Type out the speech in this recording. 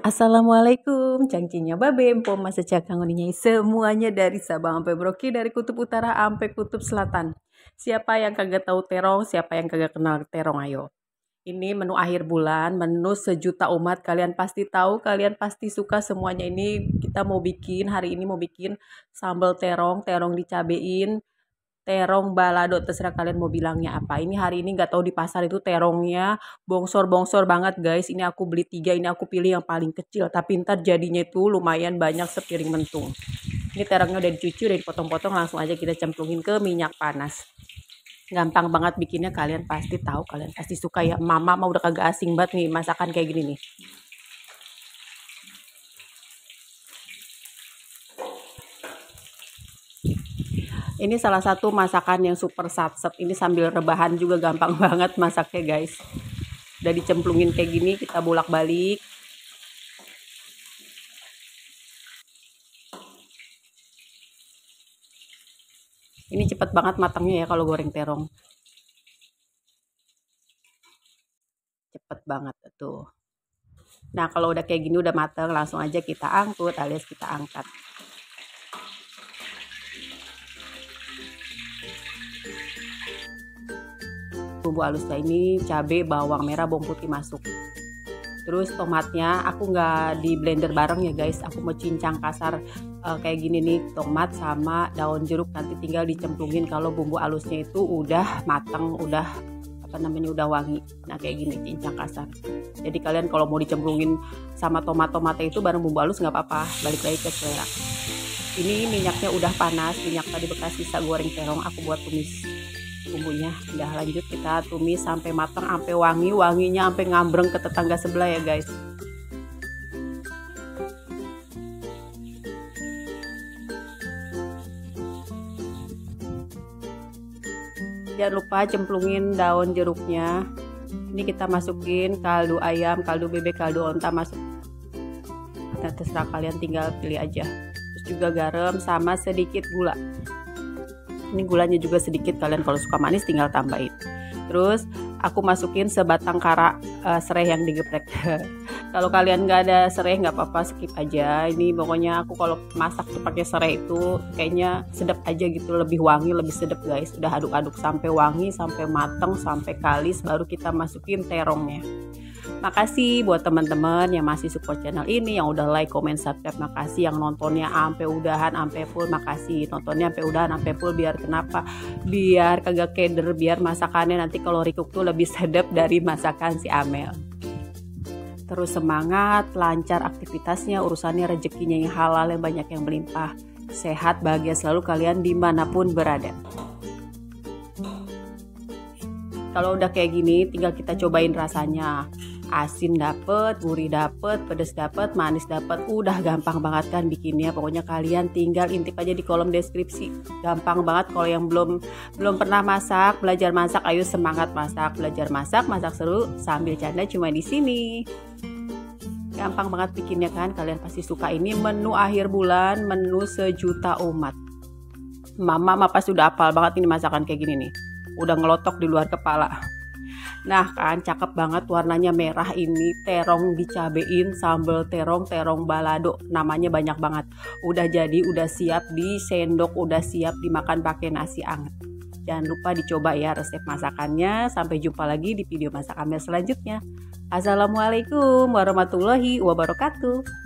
Assalamualaikum, cangcinya babe, empom masa cakang semuanya dari Sabang sampai Merauke, dari kutub utara sampai kutub selatan. Siapa yang kagak tahu terong, siapa yang kagak kenal terong, ayo. Ini menu akhir bulan, menu sejuta umat, kalian pasti tahu, kalian pasti suka semuanya. Ini kita mau bikin, hari ini mau bikin sambal terong, terong dicabein, terong balado, terserah kalian mau bilangnya apa. Ini hari ini nggak tahu di pasar itu terongnya bongsor-bongsor banget guys. Ini aku beli 3, ini aku pilih yang paling kecil. Tapi ntar jadinya itu lumayan banyak sepiring mentung. Ini terongnya udah dicuci, udah dipotong-potong, langsung aja kita cemplungin ke minyak panas. Gampang banget bikinnya, kalian pasti tahu, kalian pasti suka ya. Mama mah udah kagak asing banget nih masakan kayak gini nih. Ini salah satu masakan yang super satset. Ini sambil rebahan juga gampang banget masaknya guys. Udah dicemplungin kayak gini, kita bolak-balik. Ini cepet banget matangnya ya kalau goreng terong. Cepet banget tuh. Nah kalau udah kayak gini udah matang, langsung aja kita angkut alias kita angkat. Bumbu halusnya ini cabai, bawang merah, bawang putih masuk. Terus tomatnya aku nggak di blender bareng ya guys, aku mau cincang kasar kayak gini nih, tomat sama daun jeruk nanti tinggal dicemplungin kalau bumbu halusnya itu udah matang, udah udah wangi. Nah kayak gini cincang kasar. Jadi kalian kalau mau dicemplungin sama tomatnya itu bareng bumbu halus nggak apa-apa, balik lagi ke selera. Ini minyaknya udah panas, minyak tadi bekas sisa goreng terong aku buat tumis bumbunya. Udah lanjut kita tumis sampai matang, sampai wangi, wanginya sampai ngambreng ke tetangga sebelah ya guys. Jangan lupa cemplungin daun jeruknya. Ini kita masukin kaldu ayam, kaldu bebek, kaldu onta masuk. Nah, terserah kalian, tinggal pilih aja. Terus juga garam sama sedikit gula. Ini gulanya juga sedikit, kalian kalau suka manis tinggal tambahin. Terus aku masukin sebatang kara serai yang digeprek. Kalau kalian nggak ada serai nggak apa-apa, skip aja. Ini pokoknya aku kalau masak tuh pakai serai itu kayaknya sedap aja gitu, lebih wangi, lebih sedap guys. Udah aduk-aduk sampai wangi, sampai mateng, sampai kalis, baru kita masukin terongnya. Makasih buat teman-teman yang masih support channel ini, yang udah like, comment, subscribe. Makasih yang nontonnya sampai udahan, sampai full. Makasih nontonnya sampai udahan, sampai full. Biar kenapa? Biar kagak keder, biar masakannya nanti kalau recook tuh lebih sedap dari masakan si Amel. Terus semangat, lancar aktivitasnya, urusannya, rezekinya yang halal, yang banyak, yang melimpah. Sehat, bahagia selalu kalian dimanapun berada. Kalau udah kayak gini, tinggal kita cobain rasanya. Asin dapet, gurih dapet, pedas dapet, manis dapet. Udah gampang banget kan bikinnya. Pokoknya kalian tinggal intip aja di kolom deskripsi. Gampang banget. Kalau yang belum pernah masak, belajar masak, ayo semangat masak, belajar masak, masak seru sambil canda cuma di sini. Gampang banget bikinnya kan. Kalian pasti suka. Ini menu akhir bulan, menu sejuta umat. Mama pasti udah hafal banget ini masakan kayak gini nih. Udah ngelotok di luar kepala. Nah kan cakep banget, warnanya merah. Ini terong dicabein, sambal terong balado, namanya banyak banget. Udah jadi, udah siap di sendok, udah siap dimakan pakai nasi anget. Jangan lupa dicoba ya resep masakannya. Sampai jumpa lagi di video masak Amel selanjutnya. Assalamualaikum warahmatullahi wabarakatuh.